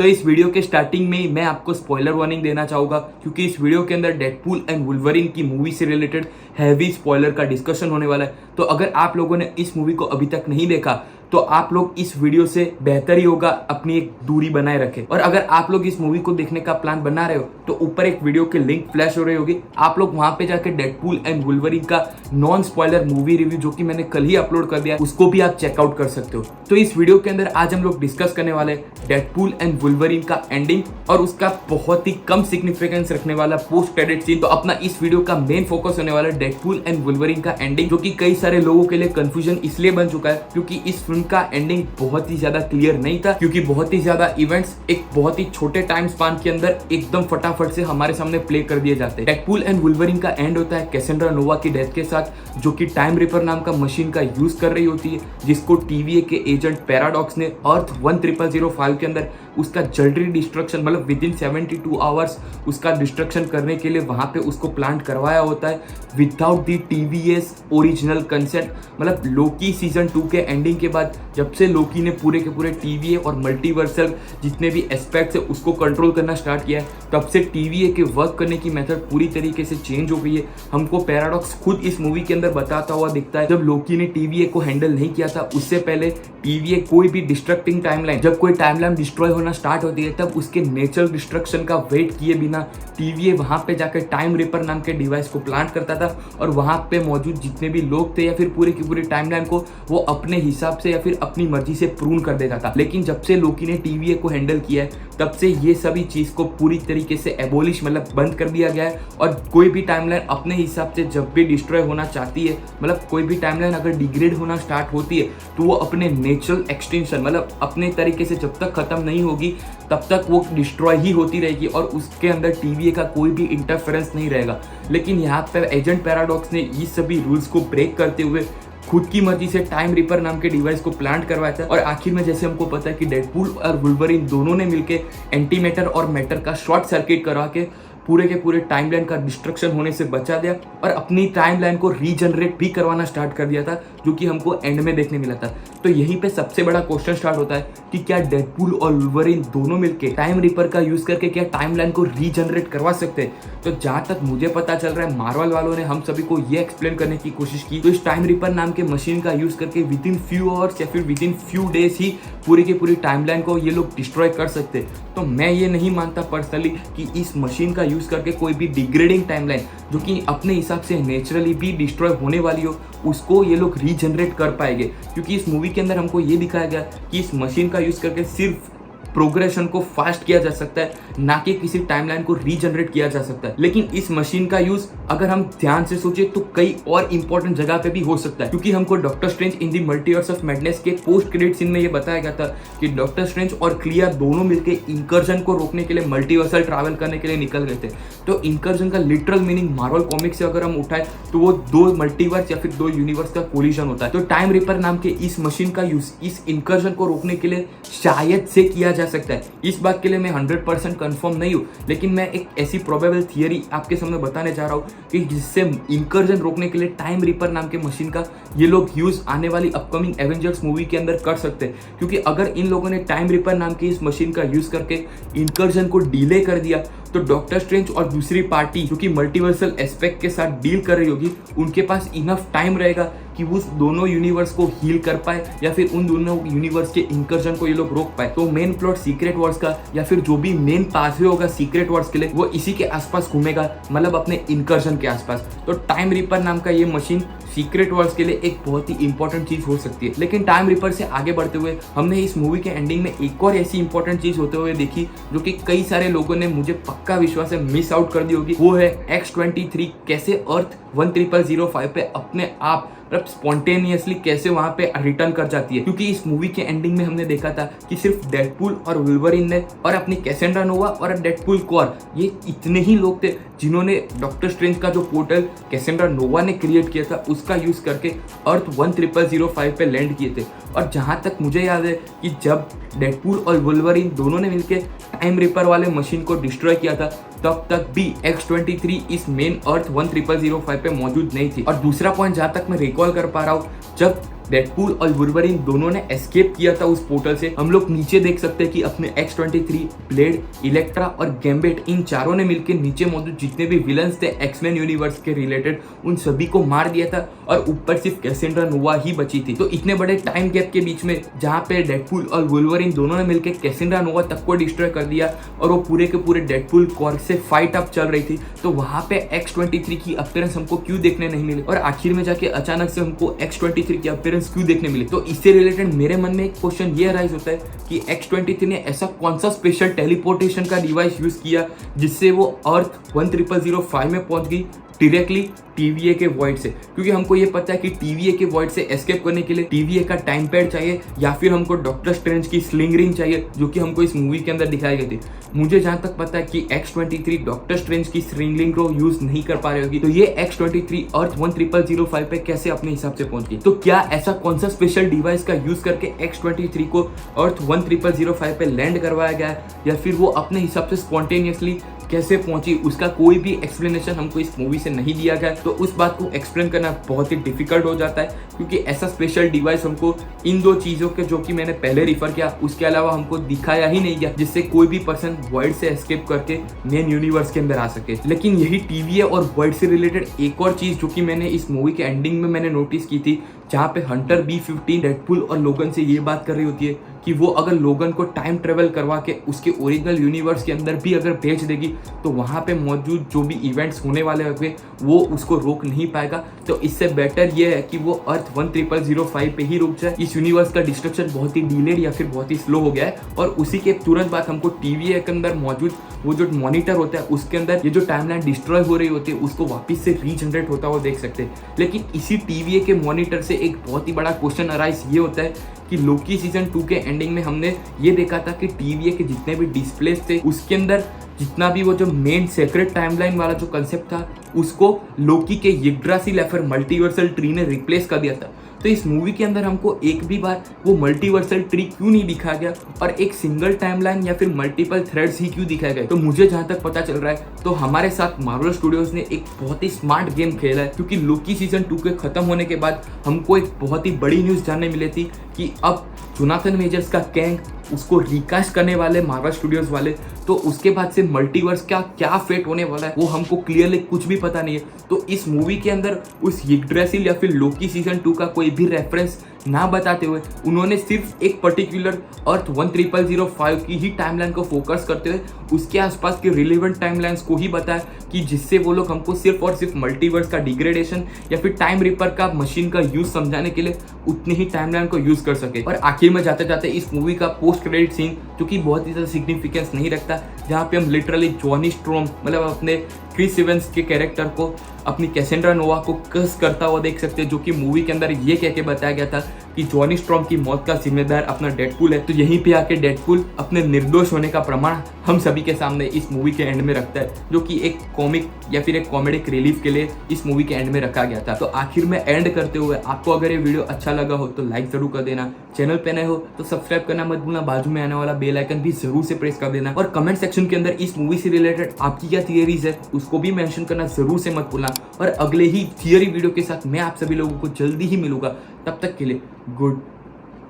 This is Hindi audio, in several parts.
तो इस वीडियो के स्टार्टिंग में ही मैं आपको स्पॉइलर वार्निंग देना चाहूँगा, क्योंकि इस वीडियो के अंदर डेडपूल एंड वुल्वरीन की मूवी से रिलेटेड हैवी स्पॉइलर का डिस्कशन होने वाला है। तो अगर आप लोगों ने इस मूवी को अभी तक नहीं देखा तो आप लोग इस वीडियो से बेहतर ही होगा अपनी एक दूरी बनाए रखें। और अगर आप लोग इस मूवी को देखने का प्लान बना रहे हो तो ऊपर एक वीडियो की लिंक फ्लैश हो रही होगी, आप लोग वहां पे जाकर डेडपूल एंड वुल्वरीन का नॉन स्पॉइलर मूवी रिव्यू जो कि मैंने कल ही अपलोड कर दिया उसको भी आप चेकआउट कर सकते हो। तो इस वीडियो के अंदर आज हम लोग डिस्कस करने वाले डेडपूल एंड वुल्वरीन का एंडिंग और उसका बहुत ही कम सिग्निफिकेंस रखने वाला पोस्ट क्रेडिट सीन। तो अपना इस वीडियो का मेन फोकस होने वाला है डेडपूल एंड वुल्वरीन का एंडिंग, जो कि कई सारे लोगों के लिए कंफ्यूजन इसलिए बन चुका है क्योंकि इस फिल्म का एंडिंग बहुत ही ज्यादा क्लियर नहीं था, क्योंकि बहुत ही ज्यादा इवेंट्स एक बहुत ही छोटे टाइम स्पान के अंदर एकदम फटाफट से हमारे सामने प्ले कर दिए जाते हैं। डेडपूल एंड वुल्वरीन का एंड होता है कैसेंड्रा नोवा की डेथ के साथ, जो कि टाइम रिपर नाम का मशीन का यूज कर रही होती है, जिसको TVA के एजेंट पैराडॉक्स ने अर्थ 10005 के अंदर उसका जल्दी डिस्ट्रक्शन मतलब विद इन 72 आवर्स उसका डिस्ट्रक्शन करने के लिए वहां पे उसको प्लांट करवाया होता है without the TVS original consent. मतलब लोकी सीजन 2 के एंडिंग के बाद जब से लोकी ने पूरे के पूरे TVA और मल्टीवर्सल जितने भी एस्पेक्ट्स है उसको कंट्रोल करना स्टार्ट किया है, तब से TVA के वर्क करने की मेथड पूरी तरीके से चेंज हो गई है। हमको पैराडॉक्स खुद इस मूवी के अंदर बताता हुआ दिखता है, जब लोकी ने TVA को हैंडल नहीं किया था उससे पहले TVA कोई भी डिस्ट्रक्टिंग टाइमलाइन, जब कोई टाइमलाइन डिस्ट्रॉय होना स्टार्ट होती है तब उसके नेचुरल डिस्ट्रक्शन का वेट किए बिना TVA वहां पे जाकर टाइम रिपर नाम के डिवाइस को प्लांट करता था और वहां पे मौजूद जितने भी लोग थे या फिर पूरी की पूरी टाइमलाइन को वो अपने हिसाब से या फिर अपनी मर्जी से प्रून कर देता था। लेकिन जब से लोकी ने TVA को हैंडल किया है तब से ये सभी चीज को पूरी तरीके से एबोलिश मतलब बंद कर दिया गया है और कोई भी टाइमलाइन अपने हिसाब से जब भी डिस्ट्रॉय होना चाहती है, मतलब कोई भी टाइमलाइन अगर डिग्रेड होना स्टार्ट होती है तो वो अपने नेचुरल एक्सटेंशन मतलब अपने तरीके से जब तक खत्म नहीं होगी तब तक वो डिस्ट्रॉय ही होती रहेगी और उसके अंदर TVA का कोई भी इंटरफेरेंस नहीं रहेगा। लेकिन यहाँ पर एजेंट पैराडॉक्स ने ये सभी रूल्स को ब्रेक करते हुए खुद की मर्जी से टाइम रिपर नाम के डिवाइस को प्लांट करवाया था और आखिर में जैसे हमको पता है कि डेडपूल और वुल्वरीन दोनों ने मिलकर एंटी मैटर और मैटर का शॉर्ट सर्किट करवा के पूरे के पूरे टाइमलाइन का डिस्ट्रक्शन होने से बचा दिया और अपनी टाइमलाइन को रीजनरेट भी करवाना स्टार्ट कर दिया था, जो कि हमको एंड में देखने मिला था। तो यहीं पे सबसे बड़ा क्वेश्चन स्टार्ट होता है कि क्या डेडपूल और वुल्वरीन दोनों मिलके टाइम रिपर का यूज करके क्या टाइमलाइन को रीजनरेट करवा सकते हैं? तो जहां तक मुझे पता चल रहा है मार्वल वालों ने हम सभी को ये एक्सप्लेन करने की कोशिश की, तो इस टाइम रिपर नाम के मशीन का यूज करके विद इन फ्यू आवर्स या फिर विद इन फ्यू डेज ही पूरी की पूरी टाइमलाइन को ये लोग डिस्ट्रॉय कर सकते। तो मैं ये नहीं मानता पर्सनली कि इस मशीन का यूज करके कोई भी डिग्रेडिंग टाइमलाइन जो कि अपने हिसाब से नेचुरली भी डिस्ट्रॉय होने वाली हो उसको ये लोग रीजनरेट कर पाएंगे, क्योंकि इस मूवी के अंदर हमको ये दिखाया गया कि इस मशीन का यूज करके सिर्फ प्रोग्रेशन को फास्ट किया जा सकता है, ना कि किसी टाइमलाइन को रीजनरेट किया जा सकता है। लेकिन इस मशीन का यूज अगर हम ध्यान से सोचे तो कई और इंपॉर्टेंट जगह पे भी हो सकता है, क्योंकि हमको doctor strange in the multiverse of madness के पोस्ट क्रेडिट सीन में ये बताया गया था कि डॉक्टर स्ट्रेंज और क्लिया दोनों मिलकर इंकर्जन को रोकने के लिए मल्टीवर्सल ट्रैवल करने के लिए निकल गए थे। तो इंकर्जन का लिटरल मीनिंग मार्वल कॉमिक से अगर हम उठाए तो वो दो मल्टीवर्स या फिर दो यूनिवर्स का कोलिजन होता है। तो टाइम रिपर नाम के इस मशीन का यूज इस इंकर्जन को रोकने के लिए शायद से किया जा सकता है। इस बात के लिए मैं 100% कंफर्म नहीं हूं, लेकिन मैं एक ऐसी प्रोबेबल थियरी आपके सामने बताने जा रहा हूं कि जिससे इंकर्जन रोकने के लिए टाइम रिपर नाम के मशीन का ये लोग यूज आने वाली अपकमिंग एवेंजर्स मूवी के अंदर कर सकते हैं। क्योंकि अगर इन लोगों ने टाइम रिपर नाम की इस मशीन का यूज करके इंकर्जन को डिले कर दिया तो डॉक्टर स्ट्रेंज और दूसरी पार्टी जो कि मल्टीवर्सल एस्पेक्ट के साथ डील कर रही होगी उनके पास इनफ टाइम रहेगा कि वो उस दोनों यूनिवर्स को हील कर पाए या फिर उन दोनों यूनिवर्स के इंकर्जन को ये लोग रोक पाए। तो मेन प्लॉट सीक्रेट वॉर्स का या फिर जो भी मेन पाथवे होगा सीक्रेट वॉर्स के लिए वो इसी के आसपास घूमेगा, मतलब अपने इंकर्जन के आसपास। तो टाइम रिपर नाम का ये मशीन सीक्रेट वॉर्स के लिए एक बहुत ही इंपॉर्टेंट चीज हो सकती है। लेकिन टाइम रिपर से आगे बढ़ते हुए हमने इस मूवी के एंडिंग में एक और ऐसी इंपॉर्टेंट चीज होते हुए देखी जो कि कई सारे लोगों ने मुझे पक्का विश्वास है मिस आउट कर दी होगी। वो है X-23 कैसे अर्थ 10005 पे अपने आप मतलब स्पॉन्टेनियसली कैसे वहां पे रिटर्न कर जाती है। क्योंकि इस मूवी के एंडिंग में हमने देखा था कि सिर्फ डेडपूल और वुल्वरीन ने और अपनी कैसेंड्रा नोवा और डेडपूल कोर ये इतने ही लोग थे जिन्होंने डॉक्टर स्ट्रेंज का जो पोर्टल कैसेंड्रा नोवा ने क्रिएट किया था उसका यूज करके अर्थ 10005 पे लैंड किए थे। और जहां तक मुझे याद है कि जब डेडपूल और वुल्वरीन दोनों ने मिलकर टाइम रिपर वाले मशीन को डिस्ट्रॉय किया था तब तक भी X-23 इस मेन अर्थ 10005 पे मौजूद नहीं थी। और दूसरा पॉइंट जहां तक मैं रिकॉल कर पा रहा हूँ, जब डेडपूल और वुल्वरीन दोनों ने एस्केप किया था उस पोर्टल से। हम लोग नीचे देख सकते हैं कि अपने X-23, ब्लेड, इलेक्ट्रा और गैम्बिट इन चारों ने मिलकर नीचे मौजूद जितने भी विलन्स थे एक्समैन यूनिवर्स के रिलेटेड उन सभी को मार दिया था और ऊपर सिर्फ कैसेंड्रा नोवा ही बची थी। तो इतने बड़े टाइम गैप के बीच में जहाँ पे डेडपूल और वुल्वरीन दोनों ने मिलकर कैसेंड्रा नोवा तक को डिस्ट्रॉय कर दिया और वो पूरे के पूरे डेडपूल कॉर्प से फाइट अप चल रही थी, तो वहां पे X-23 की अपीयरेंस हमको क्यों देखने नहीं मिली और आखिर में जाके अचानक से हमको X-23 की अपीयरेंस क्यों देखने मिली। तो इससे रिलेटेड मेरे मन में एक क्वेश्चन ये अराइज होता है कि X-23 ने ऐसा कौन सा स्पेशल टेलीपोर्टेशन का डिवाइस यूज किया जिससे वो अर्थ 10005 में पहुंच गई डायरेक्टली TVA के वॉइड से। क्योंकि हमको ये पता है कि TVA के वॉइड से एस्केप करने के लिए TVA का टाइम पैड चाहिए या फिर हमको डॉक्टर स्ट्रेंज की स्लिंग रिंग चाहिए, जो कि हमको इस मूवी के अंदर दिखाई गई थी। मुझे जहां तक पता है कि X-23 डॉक्टर स्ट्रेंज की स्लिंग रिंग को यूज नहीं कर पा रही होगी, तो ये X-23 अर्थ 10005 पे कैसे अपने हिसाब से पहुंच गई। तो क्या ऐसा कौन सा स्पेशल डिवाइस का यूज करके X-23 को अर्थ 10005 पे लैंड करवाया गया है या फिर वो अपने हिसाब से स्पॉन्टेनियसली कैसे पहुंची, उसका कोई भी एक्सप्लेनेशन हमको इस मूवी से नहीं दिया गया। तो उस बात को एक्सप्लेन करना बहुत ही डिफिकल्ट हो जाता है, क्योंकि ऐसा स्पेशल डिवाइस हमको इन दो चीज़ों के जो कि मैंने पहले रिफर किया उसके अलावा हमको दिखाया ही नहीं गया, जिससे कोई भी पर्सन वर्ल्ड से एस्केप करके मेन यूनिवर्स के अंदर आ सके। लेकिन यही TVA और वर्ल्ड से रिलेटेड एक और चीज़ जो कि मैंने इस मूवी के एंडिंग में मैंने नोटिस की थी, जहाँ पे हंटर B-15 डेडपूल और लोगन से ये बात कर रही होती है कि वो अगर लोगन को टाइम ट्रेवल करवा के उसके ओरिजिनल यूनिवर्स के अंदर भी अगर भेज देगी तो वहाँ पे मौजूद जो भी इवेंट्स होने वाले होंगे वो उसको रोक नहीं पाएगा। तो इससे बेटर ये है कि वो अर्थ 10005 पे ही रुक जाए। इस यूनिवर्स का डिस्ट्रक्शन बहुत ही डिलेड या फिर बहुत ही स्लो हो गया है और उसी के तुरंत बाद हमको TVA के अंदर मौजूद वो जो मॉनिटर होता है उसके अंदर ये जो टाइमलाइन डिस्ट्रॉय हो रही होती है उसको वापस से रीजनरेट होता हुआ देख सकते हैं। लेकिन इसी TVA के मॉनिटर से एक बहुत ही बड़ा क्वेश्चन अराइज ये होता है कि लोकी सीजन 2 के एंडिंग में हमने ये देखा था कि TVA के जितने भी डिस्प्लेस थे उसके अंदर जितना भी वो जो मेन सेक्रेट टाइमलाइन वाला जो कंसेप्ट था उसको लोकी के यग्ड्रासिल या फिर मल्टीवर्सल ट्री ने रिप्लेस कर दिया था। तो इस मूवी के अंदर हमको एक भी बार वो मल्टीवर्सल ट्री क्यों नहीं दिखाया गया और एक सिंगल टाइमलाइन या फिर मल्टीपल थ्रेड्स ही क्यों दिखाए गए। तो मुझे जहां तक पता चल रहा है तो हमारे साथ मार्वल स्टूडियोज ने एक बहुत ही स्मार्ट गेम खेला है, क्योंकि लोकी सीजन 2 के खत्म होने के बाद हमको एक बहुत ही बड़ी न्यूज जानने मिली थी कि अब जोनाथन मेजर्स का कैंग उसको रिकास्ट करने वाले मार्वल स्टूडियोज वाले। तो उसके बाद से मल्टीवर्स का क्या फेट होने वाला है वो हमको क्लियरली कुछ भी पता नहीं है। तो इस मूवी के अंदर उस यग्ड्रासिल या फिर लोकी सीजन 2 का कोई भी रेफरेंस ना बताते हुए उन्होंने सिर्फ एक पर्टिकुलर अर्थ 10005 की ही टाइमलाइन को फोकस करते हुए उसके आसपास के रिलेवेंट टाइमलाइंस को ही बताया, कि जिससे वो लोग हमको सिर्फ और सिर्फ मल्टीवर्स का डिग्रेडेशन या फिर टाइम रिपर का मशीन का यूज समझाने के लिए उतनी ही टाइमलाइन को यूज कर सके। और आखिर में जाते जाते इस मूवी का पोस्ट क्रेडिट सीन जो कि बहुत ही ज़्यादा सिग्निफिकेंस नहीं रखता, जहाँ पे हम लिटरली जॉनी स्ट्रॉम मतलब अपने क्रिस इवेंस के कैरेक्टर को अपनी कैसेंड्रा नोवा को कस करता हुआ देख सकते हैं, जो कि मूवी के अंदर ये कह के बताया गया था कि जॉनी स्ट्रॉम की मौत का जिम्मेदार अपना डेडपूल है। तो यहीं पे आके डेडपूल अपने निर्दोष होने का प्रमाण हम सभी के सामने इस मूवी के एंड में रखता है, जो कि एक कॉमिक या फिर एक कॉमेडिक रिलीफ के लिए इस मूवी के एंड में रखा गया था। तो आखिर में एंड करते हुए आपको अगर ये वीडियो अच्छा लगा हो तो लाइक जरूर कर देना, चैनल पे नए हो तो सब्सक्राइब करना मत भूलना, बाजू में आने वाला बेल आइकन भी जरूर से प्रेस कर देना और कमेंट सेक्शन के अंदर इस मूवी से रिलेटेड आपकी क्या थियरीज है उसको भी मेंशन करना जरूर से मत भूलना। और अगले ही थियरी वीडियो के साथ मैं आप सभी लोगों को जल्दी ही मिलूंगा, तब तक के लिए गुड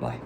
बाय।